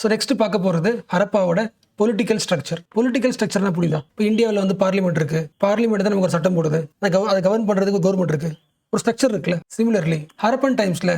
So next பார்க்க போகிறது ஹரப்பாவோட political structure. Political ஸ்ட்ரக்சர்னா புரியுதா? இப்போ இந்தியாவில் வந்து பார்லிமெண்ட் இருக்கு. பார்லிமெண்ட் தான் நமக்கு ஒரு சட்டம் போடுது. அதை கவர்ன் பண்ணுறதுக்கு கவர்மெண்ட் இருக்கு. ஒரு ஸ்ட்ரக்சர் இருக்குல்ல. சிமிலர்லி ஹரப்பன் டைம்ஸ்ல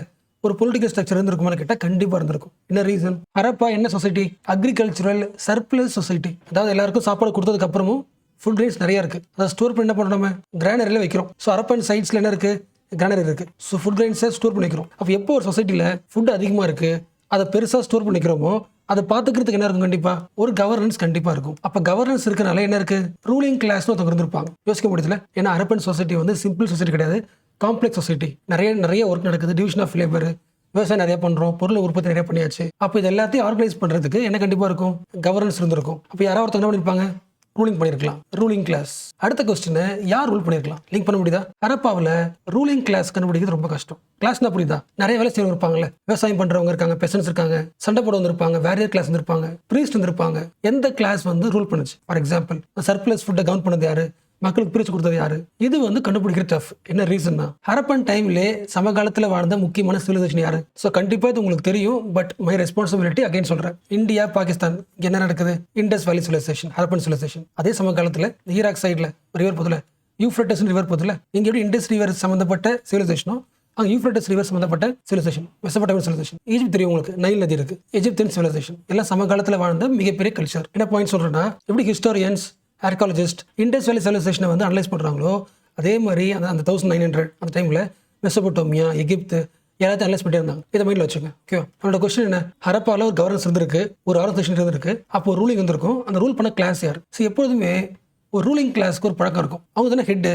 ஒரு பொலிட்டிக்கல் ஸ்ட்ரக்சர் இருந்திருக்குமான்னு கேட்டால் கண்டிப்பாக இருந்திருக்கும். என்ன ரீசன்? ஹரப்பா என்ன சொசைட்டி? Agricultural surplus society. அதாவது எல்லாருக்கும் சாப்பாடு கொடுத்ததுக்கு அப்புறமும் ஃபுட் கிரெயின்ஸ் நிறைய இருக்கு. அதை ஸ்டோர் பண்ணி என்ன பண்ணுறோம்? கிரானரியில் வைக்கிறோம். ஸோ ஹரப்பன் சைட்ஸ்ல என்ன இருக்கு? கிரானரி இருக்கு. ஸோ ஃபுட் கிரெயின்ஸை ஸ்டோர் பண்ணி வைக்கிறோம். அப்போ எப்போ ஒரு சொசைட்டியில் ஃபுட் அதிகமாக இருக்கு, அதை பெருசாக ஸ்டோர் பண்ணிக்கிறோமோ அதை பார்த்துக்கிறதுக்கு என்ன இருக்கும்? கண்டிப்பா ஒரு கவர்னன்ஸ் கண்டிப்பா இருக்கும். அப்ப கவர்னன்ஸ் இருக்கனால என்ன இருக்கு? ரூலிங் கிளாஸ் ஒருத்தவங்க இருந்திருப்பாங்க. யோசிக்க முடியல. ஏன்னா ஹரப்பன் சொசைட்டி வந்து சிம்பிள் சொசைட்டி கிடையாது, காம்ப்ளெக்ஸ் சொசைட்டி. நிறைய ஒர்க் நடக்குது. டிவிஷன் ஆஃப் லேபர், விவசாயம் நிறைய பண்றோம், பொருள் உற்பத்தி நிறைய பண்ணியாச்சு. அப்போ இது எல்லாத்தையும் ஆர்கனைஸ் பண்றதுக்கு என்ன கண்டிப்பா இருக்கும்? கவர்னன்ஸ் இருந்திருக்கும். அப்போ யாராவது ஒருத்தவங்க என்ன பண்ணிருப்பாங்க? ரூலிங் பண்ணிருக்கலாம். Ruling class. அடுத்த கொஸ்டின், யார் ரூல் பண்ணிருக்கலாம்? லிங்க் பண்ண முடியுதா? ஹரப்பாவில் ரூலிங் கிளாஸ் கண்டுபிடிக்கிறது ரொம்ப கஷ்டம். கிளாஸ்னா புரியுதா? நிறைய வேலை செய்யறவங்க இருப்பாங்கல்ல. விவசாயம் பண்றவங்க இருக்காங்க, பெசன்ஸ் இருக்காங்க, சண்டை போட வந்திருப்பாங்க, வேரியர் கிளாஸ் இருப்பாங்க, பிரீஸ்ட் இருந்திருப்பாங்க. எந்த கிளாஸ் வந்து ரூல் பண்ணுச்சு? ஃபார் எக்ஸாம்பிள் சர்ப்ளஸ் ஃபுட்டை கவுண்ட் பண்ணது யாரு? மக்களுக்கு பிரிச்சு கொடுத்தது யாரு? இது வந்து கண்டுபிடிக்கிற டஃப். என்ன ரீசன்னா, ஹரப்பன் டைம்லே சமகாலத்தில் வாழ்ந்த முக்கியமான சிவிலைசேஷன் யாரு? ஸோ கண்டிப்பா இது உங்களுக்கு தெரியும். பட் மை ரெஸ்பான்சிபிலிட்டி அகைன் சொல்றேன். இந்தியா, பாகிஸ்தான் என்ன நடக்குது? இண்டஸ் வேலி சிவிலைசேஷன், ஹரப்பன் சிவிலைசேஷன். அதே சமகாலத்தில் ஈராக் சைட்ல ரிவர் போதுல, யூஃப்ரட்டிஸ் ரிவர் போதுல, இங்க எப்படி இண்டஸ் ரிவர் சம்பந்தப்பட்ட சிவிலைசேஷனோ அங்கே யூஃப்ரட்டிஸ் ரிவர் சம்பந்தப்பட்ட சிவிலைசேஷன், மெசபடோமியன் சிவிலைசேஷன். ஈஜிப்ட் தெரியும் உங்களுக்கு, நைல் நதி இருக்கு. எஜிப்தியன் சிவிலைசேஷன் எல்லாம் சமகாலத்தில் வாழ்ந்த மிகப்பெரிய கல்ச்சர். என்ன பாயிண்ட் சொல்றேன்னா, எப்படி ஹிஸ்டோரியன்ஸ், ஆர்காலஜிஸ்ட் இண்டஸ் வேலி சிவிலைசேஷனை வந்து அனலைஸ் பண்ணுறாங்களோ அதே மாதிரி அந்த 1900 அந்த டைமில் மெசபடோமியா, எகிப்து எல்லாத்தையும் அனலைஸ் பண்ணிட்டே இருந்தாங்க. இதை மைண்டில் வச்சுங்க. ஓகேவா? நம்மளோட கொஸ்டின் என்ன? ஹரப்பாவில் ஒரு கவர்னன்ஸ் இருந்திருக்கு, ஒரு ஆர்கனைசேஷன் இருந்திருக்கு. அப்போ ரூலிங் இருந்திருக்கும். அந்த ரூல் பண்ண கிளாஸ் யார்? ஸோ எப்போதுமே ஒரு ரூலிங் கிளாஸ்க்கு ஒரு பழக்கம் இருக்கும். அவங்க தானே ஹெட்டு.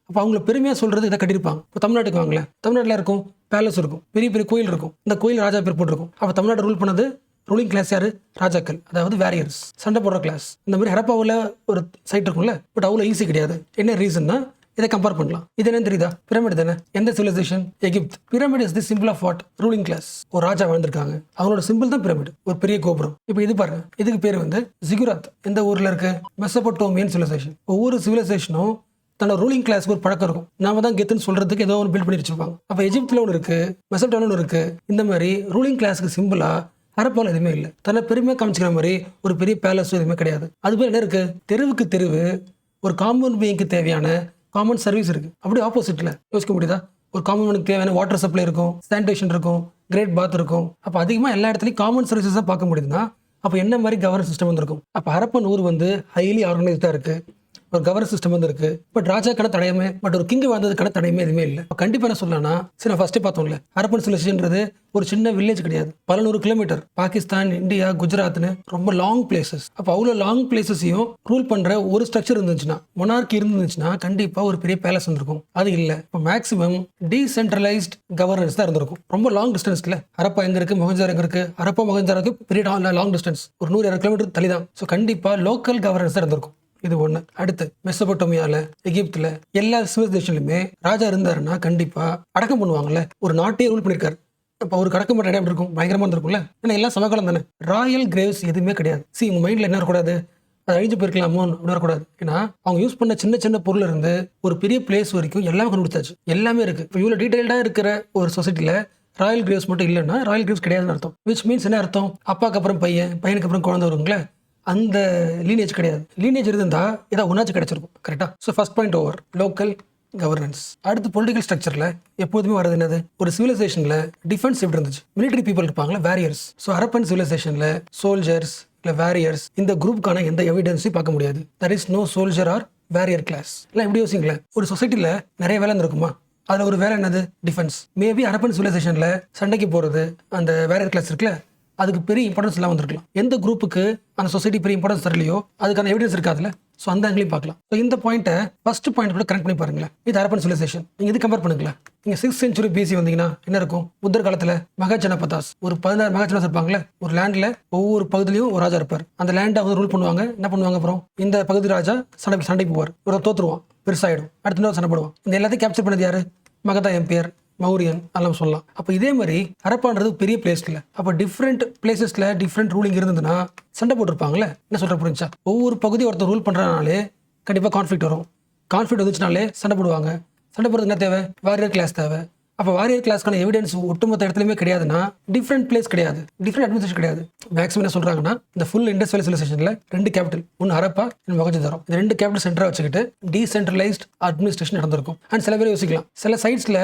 அப்போ அவங்களை பெருமையாக சொல்றது இதை கட்டியிருப்பாங்க. இப்போ தமிழ்நாட்டுக்கு வாங்கல, தமிழ்நாட்டில் இருக்கும் பேலஸ் இருக்கும், பெரிய பெரிய கோயில் இருக்கும். இந்த கோயில் ராஜா பேர் போட்டிருக்கும். அப்போ தமிழ்நாடு ரூல் பண்ணது ரூலிங் கிளாஸ் யாரு? ராஜாக்கள், அதாவது வேரியர்ஸ், சண்டை போடுற கிளாஸ். இந்த மாதிரி ஹரப்பாவில் ஒரு சைட் இருக்கும்ல, பட் அவ்வளோ ஈஸி கிடையாது. என்ன ரீசன்னா இதை கம்பேர் பண்ணலாம். இது என்ன தெரியுதா? பிரமிட் தானே. எந்த civilisation? Egypt. Pyramid is the simple of what? Ruling class. ஒரு ராஜா வாழ்ந்திருக்காங்க, அவங்களோட சிம்பிள் தான் பிரமிட், ஒரு பெரிய கோபுரம். இப்போ இது பாருங்க, இதுக்கு பேர் வந்து ஜிகுராத். எந்த ஊர்ல இருக்கு? Mesopotamian civilisation. ஒவ்வொரு சிவிலைசேஷனும் தன்னோட ரூலிங் கிளாஸ்க்கு ஒரு பழக்கம் இருக்கும். நாம தான் கெத்துன்னு சொல்றதுக்கு ஏதோ ஒன்று பில்ட் பண்ணி வச்சிருப்பாங்க. அப்போ எஜிப்தில் ஒன்று இருக்கு, மெசபடோமியன் ஒன்று இருக்கு. இந்த மாதிரி ரூலிங் கிளாஸ்க்கு சிம்பிளா ஹரப்பாவில் எதுவுமே இல்லை. தன்னை பெருமையாக காமிச்சிக்கிற மாதிரி ஒரு பெரிய பேலஸ் எதுவுமே கிடையாது. அதுபோல் என்ன இருக்கு? தெருவுக்கு தெருவு ஒரு காமன் பீயிங்க்கு தேவையான காமன் சர்வீஸ் இருக்கு. அப்படி ஆப்போசிட்ல யோசிக்க முடியுதா? ஒரு காமன் மேனுக்கு தேவையான வாட்டர் சப்ளை இருக்கும், சானிடேஷன் இருக்கும், கிரேட் பாத் இருக்கும். அப்போ அதிகமாக எல்லா இடத்துலையும் காமன் சர்வீசஸ் தான் பார்க்க முடியுதுன்னா அப்போ என்ன மாதிரி கவர்னன்ஸ் சிஸ்டம் வந்துருக்கும்? அப்போ ஹரப்பன் ஊர் வந்து ஹைலி ஆர்கனைஸ்டாக இருக்கு, ஒரு கவர்னன்ஸ் சிஸ்டம் வந்து இருக்கு. பட் ராஜாக்கான தடையுமே, பட் ஒரு கிங் வந்ததுக்கான தடையுமே எதுவுமே இல்லை. கண்டிப்பாக என்ன சொல்லலாம்னா, சரி நான் ஃபர்ஸ்டே பார்த்தோம்ல, ஹரப்பன் சிவிலைசேஷன்ன்றது ஒரு சின்ன வில்லேஜ் கிடையாது, பல 100 கிலோமீட்டர். பாகிஸ்தான், இந்தியா, குஜராத்னு ரொம்ப லாங் பிளேசஸ். அப்போ அவ்வளோ லாங் பிளேசஸையும் ரூல் பண்ற ஒரு ஸ்ட்ரக்சர் இருந்துச்சுன்னா, மொனார்கி இருந்துச்சுன்னா கண்டிப்பா ஒரு பெரிய பேலஸ் இருந்திருக்கும். அது இல்லை. இப்போ மேக்ஸிமம் டீசென்ட்ரலைஸ்ட் கவர்னன்ஸ் தான் இருந்திருக்கும். ரொம்ப லாங் டிஸ்டன்ஸ்ல. ஹரப்பா எங்க இருக்கு? மொஹஞ்சதாரோ எங்க இருக்கு? ஹரப்பா மொஹஞ்சதாரோக்கு பெரிய லாங் டிஸ்டன்ஸ், ஒரு 100-200 கிலோமீட்டர் தள்ளி தான். ஸோ கண்டிப்பா லோக்கல் கவர்னன்ஸ் தான் இருந்திருக்கும். இது ஒண்ணு. அடுத்து மெசபடோமியால, எகிப்துல எல்லா சிவிலைசேஷன்லயுமே ராஜா இருந்தாருன்னா கண்டிப்பா அடக்கம் பண்ணுவாங்கல்ல. ஒரு நாட்டையே ரூல் பண்ணிருக்காரு. அப்ப அவருக்கு அடக்கம் பண்ண இடம் இருக்கும், பயங்கரமா இருந்திருக்கும்ல. ஏன்னா எல்லாம் சமகாலம் தானே. ராயல் கிரேவ்ஸ் எதுவுமே கிடையாது. உங்க மைண்ட்ல என்ன இருக்கக்கூடாது? அது அழிஞ்சு போயிருக்கலாமோ வரக்கூடாது. ஏன்னா அவங்க யூஸ் பண்ண சின்ன சின்ன பொருள் இருந்து ஒரு பெரிய பிளேஸ் வரைக்கும் எல்லாமே கண்டுபிடிச்சாச்சு. எல்லாமே இருக்கு. இப்போ இவ்வளவு டீடைல்டா இருக்கிற ஒரு சொசைட்டில ராயல் கிரேவ்ஸ் மட்டும் இல்லைன்னா ராயல் கிரேவ்ஸ் கிடையாதுன்னு அர்த்தம். விச் மீன்ஸ் என்ன அர்த்தம்? அப்பாக்கு அப்புறம் பையன், பையனுக்கு அப்புறம் குழந்தை வருங்களே, அந்த லீனேஜ் கிடையாது. லீனேஜ் இருந்தா ஏதாவது ஒன்னாச்சும் கிடைச்சிருக்கும். கரெக்டா? So first point over, local governance. அடுத்து பொலிட்டிக்கல் ஸ்ட்ரக்சர்ல எப்போதுமே வரது என்னது? ஒரு சிவிலைசேஷன்ல டிஃபென்ஸ் எப்படி இருந்துச்சு? மிலிட்டரி பீப்புள் இருப்பாங்களா, வேரியர்ஸ். ஸோ ஹரப்பன் சிவிலைசேஷன்ல சோல்ஜர்ஸ் இல்ல வேரியர்ஸ் இந்த குரூப்புக்கான எந்த எவிடன்ஸையும் பார்க்க முடியாது. That is no soldier or warrior class. இல்லை எப்படி யோசிங்களேன், ஒரு சொசைட்டில நிறைய வேலை இருக்குமா? அதுல ஒரு வேலை என்னது? டிஃபென்ஸ். மேபி ஹரப்பன் சிவிலைசேஷன்ல சண்டைக்கு போறது அந்த வேரியர் கிளாஸ் இருக்குல்ல, அதுக்கு பெரிய இம்பார்ட்டன்ஸ் எல்லாம் வந்திருக்கலாம். எந்த குரூப்புக்கு அந்த சொசைட்டி பெரிய இம்பார்ட்டன்ஸ் தரலையோ அதுக்கான எவிடன்ஸ் இருக்காதுல்ல. ஸோ அந்த ஆங்கிலையும் பார்க்கலாம். ஸோ இந்த பாயிண்ட்டை ஃபர்ஸ்ட் பாயிண்ட் கூட கனெக்ட் பண்ணி பாருங்களேன். இது ஹரப்பன் சிவிலைசேஷன். நீங்க இது கம்பேர் பண்ணுங்களேன். நீங்க 6th century BC வந்தீங்கன்னா என்ன இருக்கும்? புத்தர் காலத்துல மகாஜனபதாஸ் ஒரு 16 மகாஜனாஸ் இருப்பாங்களே. ஒரு லேண்ட்ல ஒவ்வொரு பகுதியிலையும் ஒரு ராஜா இருப்பார். அந்த லேண்டை அவங்க ரூல் பண்ணுவாங்க. என்ன பண்ணுவாங்க? அப்புறம் இந்த பகுதி ராஜா சண்டைக்கு போவார். ஒரு தோத்துருவான், பெருசாயிடும், அடுத்த இன்னொரு சண்டை போடுவான். இந்த எல்லாத்தையும் கேப்சர் பண்ணது யாரு? மகதா எம்பியர், மௌரியன் எல்லாம் சொல்லலாம். அப்போ இதே மாதிரி ஹரப்பான்றது பெரிய பிளேஸ் இல்லை. அப்போ டிஃப்ரெண்ட் பிளேசஸ்ல டிஃப்ரெண்ட் ரூலிங் இருந்ததுன்னா சண்டை போட்டுருப்பாங்களே. என்ன சொல்ற புரிஞ்சா? ஒவ்வொரு பகுதி ஒருத்தர் ரூல் பண்றதுனாலே கண்டிப்பா கான்ஃபிளிக்ட் வரும். கான்ஃபிளிக்ட் வந்துச்சுனாலே சண்டை போடுவாங்க. சண்டை போடுறது என்ன தேவை? வேரியர் கிளாஸ் தேவை. அப்போ வாரியர் கிளாஸ்க்கான எவிடன்ஸ் ஒட்டுமொத்த இடத்துலையுமே கிடையாதுன்னா டிஃப்ரெண்ட் பிளேஸ் கிடையாது, டிஃப்ரெண்ட் அட்மினிஸ்ட்ரேஷன் கிடையாது. மேக்ஸிமம் என்ன சொல்றாங்கன்னா இந்த ஃபுல் இண்டஸ் வேலி சிவிலைசேஷன்ல 2 கேபிட்டல், ஒன்று ஹரப்பா, இன்னும் மொஹஞ்சதாரோ, இந்த 2 கேபிட்டல் சென்டரா வச்சுக்கிட்டு டீசென்ட்ரலைஸ்ட் அட்மினிஸ்ட்ரேஷன் நடந்திருக்கும். அண்ட் சில பேர் யோசிக்கலாம், சில சைட்ஸ்ல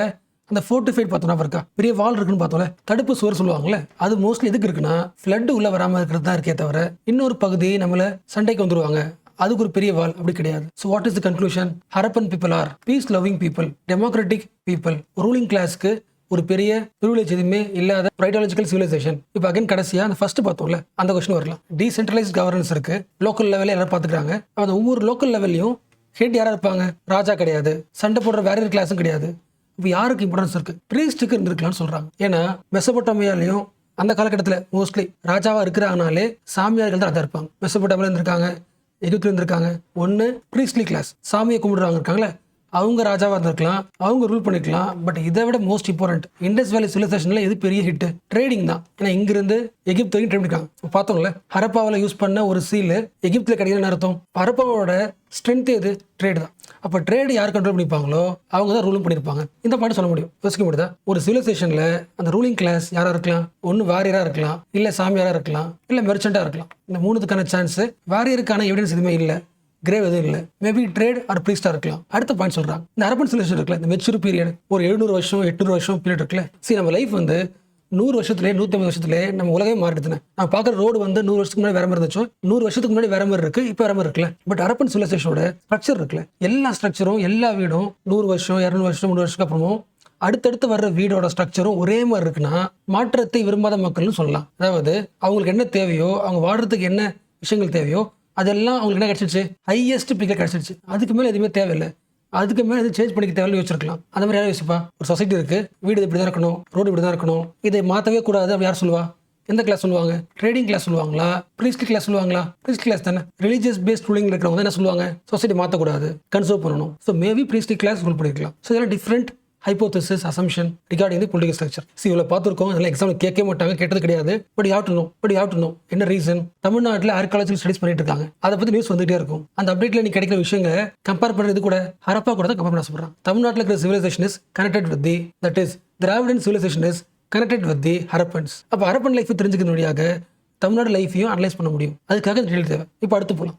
அந்த ஃபோர்ட்டிஃபைட் பார்த்தோம்னா இருக்கா, பெரிய வால் இருக்குன்னு பார்த்தோம்ல, தடுப்பு சுவர் சொல்லுவாங்கல்ல, அது மோஸ்ட்லி எதுக்கு இருக்குன்னா ஃப்ளட் உள்ள வராமல் இருக்கிறது தான் இருக்கே தவிர இன்னொரு பகுதி நம்மள சண்டைக்கு வந்துருவாங்க அதுக்கு ஒரு பெரிய வால் அப்படி கிடையாது. So what is the conclusion? Harappan people are peace loving people, democratic people. Ruling கிளாஸ்க்கு ஒரு பெரிய ப்ரிவிலேஜ் எதுவுமே இல்லாத ஐடியாலஜிக்கல் சிவிலைசேஷன். இப்போ அகைன் கடைசியா அந்த ஃபர்ஸ்ட் பார்த்தோம்ல அந்த கொஸ்டின் வரலாம். டீசென்ட்ரலைஸ்ட் கவர்னன்ஸ் இருக்கு, லோக்கல் லெவலில் எல்லாரும் பார்த்துக்கிறாங்க. அந்த ஒவ்வொரு லோக்கல் லெவல்லையும் ஹெட் யாரா இருப்பாங்க? ராஜா கிடையாது, சண்டை போடுற வேரியர் கிளாஸும் கிடையாது. இப்போ யாருக்கு இம்பார்ட்டன்ஸ் இருக்கு? ப்ரீஸ்டுக்கு இருந்திருக்கலாம்னு சொல்றாங்க. ஏன்னா மெசபொட்டாமியாலையும் அந்த காலகட்டத்தில் மோஸ்ட்லி ராஜாவா இருக்கிறாங்கனாலே சாமியார்கள் தான் ராஜா இருப்பாங்க. மெசபொட்டாமியா இருந்திருக்காங்க, எகிப்துல இருந்திருக்காங்க. ஒன்று ப்ரீஸ்ட்லி கிளாஸ், சாமியை கும்பிடுறவங்க இருக்காங்களே, அவங்க ராஜாவா இருந்திருக்கலாம், அவங்க ரூல் பண்ணிருக்கலாம். பட் இதை விட மோஸ்ட் இம்பார்ட்டன்ட் இண்டஸ் வேலி சிவிலைசேஷன்ல எது பெரிய ஹிட்? ட்ரேடிங் தான். ஏன்னா இங்கிருந்து எகிப்து வரைக்கும் ட்ரேட் பண்ணிருக்காங்க. பார்த்தோம்ல ஹரப்பாவில் யூஸ் பண்ண ஒரு சீல் எகிப்துல கிடைக்கலன்னு அர்த்தம். ஹரப்பாவோட ஸ்ட்ரென்த் எது? ட்ரேட் தான். அப்போ ட்ரேட் யார் கண்ட்ரோல் பண்ணிப்பாங்களோ அவங்க தான் ரூலும் பண்ணியிருப்பாங்க. இந்த பாயிண்ட் சொல்ல முடியும், யோசிக்க முடியுதா? ஒரு சிவிலைசேஷன்ல அந்த ரூலிங் கிளாஸ் யாரா இருக்கலாம்? ஒன்று வாரியரா இருக்கலாம், இல்ல சாமியாரா இருக்கலாம், இல்ல மெர்ச்சண்டா இருக்கலாம். இந்த மூணுத்துக்கான சான்ஸ். வாரியருக்கான எவிடன்ஸ் எதுவுமே இல்லை, கிரேவ் எதுவும் இல்லை. மேபி ட்ரேட் ஆர் ப்ரீஸ்டா இருக்கலாம். அடுத்த பாயிண்ட் சொல்றாங்க, இந்த ஹரப்பன் சிவிலைசேஷன் இருக்குல்ல, இந்த மெச்சூர் பீரியட் ஒரு 700 வருஷம் 800 வருஷம் பீரியட் இருக்குல்ல. சரி, நம்ம லைஃப் வந்து 100 வருஷத்துலேயே 150 வருஷத்துலேயே நம்ம உலகமே மாறிடுதுன்னு. நான் பார்க்குற ரோடு வந்து 100 வருஷத்துக்கு முன்னாடி வேற மாதிரி இருந்துச்சோ, 100 வருஷத்துக்கு முன்னாடி வேற மாதிரி இருக்கு, இப்போ வேற மாதிரி இருக்குல்ல. பட் ஹரப்பன் சிவிலைசேஷனோட ஸ்ட்ரக்சர் இருக்குல்ல, எல்லா ஸ்ட்ரக்சரும் எல்லா வீடும் 100 வருஷம் 200 வருஷம் 300 வருஷத்துக்கு அப்புறமும் அடுத்தடுத்து வர்ற வீடோட ஸ்ட்ரக்சரும் ஒரே மாதிரி இருக்குன்னா மாற்றத்தை விரும்பாத மக்கள்னு சொல்லலாம். அதாவது அவங்களுக்கு என்ன தேவையோ, அவங்க வாழ்றதுக்கு என்ன விஷயங்கள் தேவையோ அதெல்லாம் அவங்களுக்கு என்ன கிடைச்சிருச்சு? ஹையஸ்ட் பிக்கர் கிடைச்சிருச்சு. அதுக்கு மேலே எதுவுமே தேவையில்லை, அதுக்கு மேலே எதுவும் சேஞ்ச் பண்ணிக்க தேவையில்லை யோசிச்சிருக்கலாம். அந்த மாதிரி யாரும் யோசிப்பா? ஒரு சொசைட்டி இருக்கு, வீடு இப்படி தான் இருக்கணும், ரோடு இப்படி தான் இருக்கணும், இதை மாற்றவே கூடாது அப்படி யார் சொல்லுவா? எந்த கிளாஸ் சொல்லுவாங்க? ட்ரேடிங் கிளாஸ் சொல்லுவாங்களா? ப்ரீஸ்ட்லி கிளாஸ் சொல்லுவாங்களா? ப்ரீஸ்ட்லி கிளாஸ் தானே. ரிலீஜியஸ் பேஸ்ட் ரூலிங் இருக்கிறவங்க என்ன சொல்லுவாங்க? சொசைட்டி மாற்றக்கூடாது, கன்சர்வ் பண்ணணும். So maybe priestly class rule பண்ணிருக்கலாம். ஸோ இதெல்லாம் different hypothesis assumption regarding the political structure. இவ்வளோ பார்த்துருக்கோம், அதெல்லாம் எக்ஸாம்பிள் கேட்க மாட்டாங்க, கேட்டது கிடையாது. But you have to know என்ன ரீசன். தமிழ்நாட்டில் ஆர்கியாலஜிக்கல் ஸ்டடிஸ் பண்ணிட்டு இருக்காங்க, அதை பற்றி நியூஸ் வந்துகிட்டே இருக்கும். அந்த அப்டேட்ல நீ கிடைக்கிற விஷயங்களை கம்பேர் பண்ணுறது கூட ஹரப்பா கூட தான் கம்பேர் பண்ண சொல்கிறான். தமிழ்நாட்டில் இருக்கிற civilisation is connected with the, that is Dravidian civilisation is connected with the Harappans. அப்போ ஹரப்பன் லைஃப் தெரிஞ்சுக்கிற வழியாக தமிழ்நாடு லைஃபையும் அனலைஸ் பண்ண முடியும். அதுக்காக இந்த டீடைல் தேவை. இப்போ அடுத்து போகலாம்.